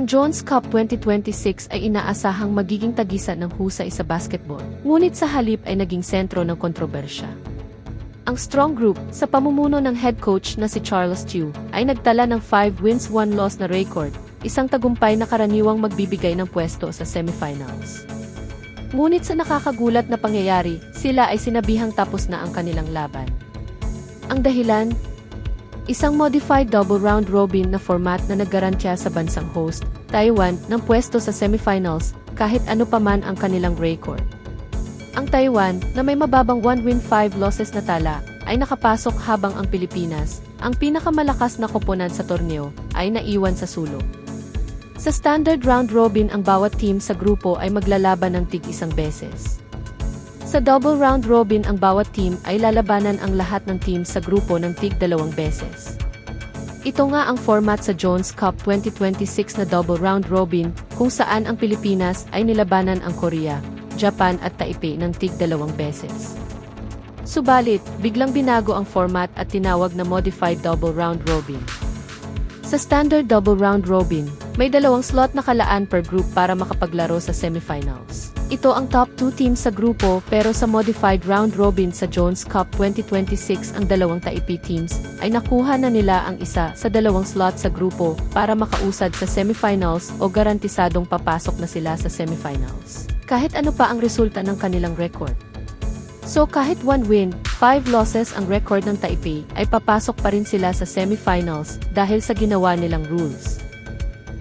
Ang Jones Cup 2026 ay inaasahang magiging tagisan ng husay sa basketball, ngunit sa halip ay naging sentro ng kontrobersya. Ang Strong Group, sa pamumuno ng head coach na si Charles Chiu, ay nagtala ng 5 wins 1 loss na record, isang tagumpay na karaniwang magbibigay ng pwesto sa semifinals. Ngunit sa nakakagulat na pangyayari, sila ay sinabihang tapos na ang kanilang laban. Ang dahilan? Isang modified double round robin na format na naggarantya sa bansang host, Taiwan, ng pwesto sa semifinals, kahit ano pa man ang kanilang record. Ang Taiwan, na may mababang 1 win 5 losses na tala, ay nakapasok habang ang Pilipinas, ang pinakamalakas na koponan sa torneo, ay naiwan sa sulok. Sa standard round robin ang bawat team sa grupo ay maglalaban ng tig-isang beses. Sa double round robin ang bawat team ay lalabanan ang lahat ng team sa grupo ng tig-2 beses. Ito nga ang format sa Jones Cup 2026 na double round robin, kung saan ang Pilipinas ay nilabanan ang Korea, Japan at Taipei ng tig-2 beses. Subalit, biglang binago ang format at tinawag na modified double round robin. Sa standard double round robin, may 2 slot na kalaan per group para makapaglaro sa semifinals. Ito ang top 2 teams sa grupo, pero sa modified round robin sa Jones Cup 2026 ang 2 Taipei teams ay nakuha na nila ang isa sa 2 slot sa grupo para makausad sa semifinals o garantisadong papasok na sila sa semifinals, kahit ano pa ang resulta ng kanilang record. So kahit 1 win, 5 losses ang record ng Taipei, ay papasok pa rin sila sa semifinals dahil sa ginawa nilang rules.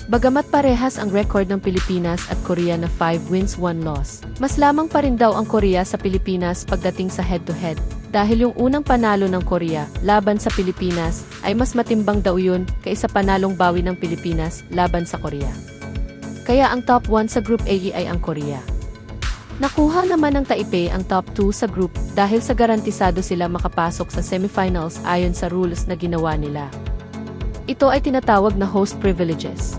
Bagamat parehas ang record ng Pilipinas at Korea na 5 wins 1 loss, mas lamang pa rin daw ang Korea sa Pilipinas pagdating sa head-to-head, dahil yung unang panalo ng Korea laban sa Pilipinas ay mas matimbang daw yun kaysa panalong bawi ng Pilipinas laban sa Korea. Kaya ang top 1 sa Group A ay ang Korea. Nakuha naman ng Taipei ang top 2 sa group dahil sa garantisado sila makapasok sa semifinals ayon sa rules na ginawa nila. Ito ay tinatawag na host privileges.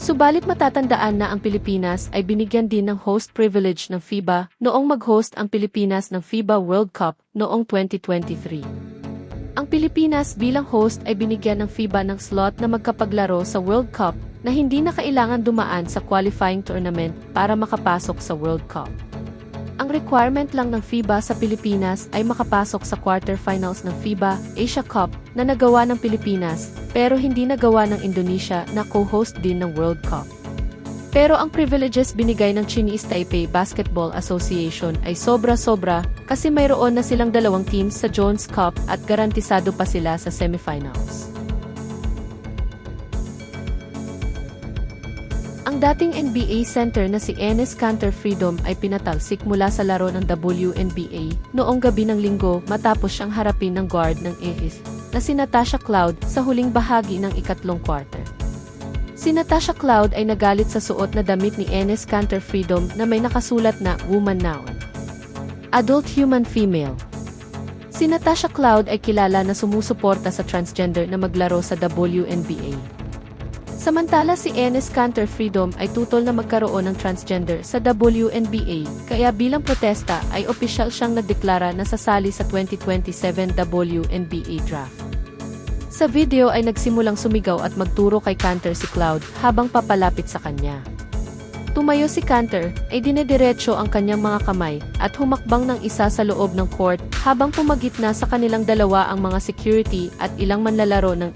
Subalit matatandaan na ang Pilipinas ay binigyan din ng host privilege ng FIBA noong mag-host ang Pilipinas ng FIBA World Cup noong 2023. Ang Pilipinas bilang host ay binigyan ng FIBA ng slot na magkapaglaro sa World Cup na hindi na kailangan dumaan sa qualifying tournament para makapasok sa World Cup. Ang requirement lang ng FIBA sa Pilipinas ay makapasok sa quarterfinals ng FIBA Asia Cup na nagawa ng Pilipinas, pero hindi nagawa ng Indonesia na co-host din ng World Cup. Pero ang privileges binigay ng Chinese Taipei Basketball Association ay sobra-sobra kasi mayroon na silang 2 teams sa Jones Cup at garantisado pa sila sa semifinals. Ang dating NBA center na si Enes Kanter Freedom ay pinatalsik mula sa laro ng WNBA noong gabi ng Linggo matapos siyang harapin ng guard ng AIS na si Natasha Cloud sa huling bahagi ng ikatlong quarter. Si Natasha Cloud ay nagalit sa suot na damit ni Enes Kanter Freedom na may nakasulat na Woman Noun, Adult Human Female. Si Natasha Cloud ay kilala na sumusuporta sa transgender na maglaro sa WNBA. Samantala si Enes Kanter Freedom ay tutol na magkaroon ng transgender sa WNBA, kaya bilang protesta ay opisyal siyang nagdeklara na sasali sa 2027 WNBA draft. Sa video ay nagsimulang sumigaw at magturo kay Kanter si Cloud habang papalapit sa kanya. Tumayo si Kanter, ay dinediretso ang kanyang mga kamay at humakbang ng isa sa loob ng court habang pumagitna sa kanilang dalawa ang mga security at ilang manlalaro ng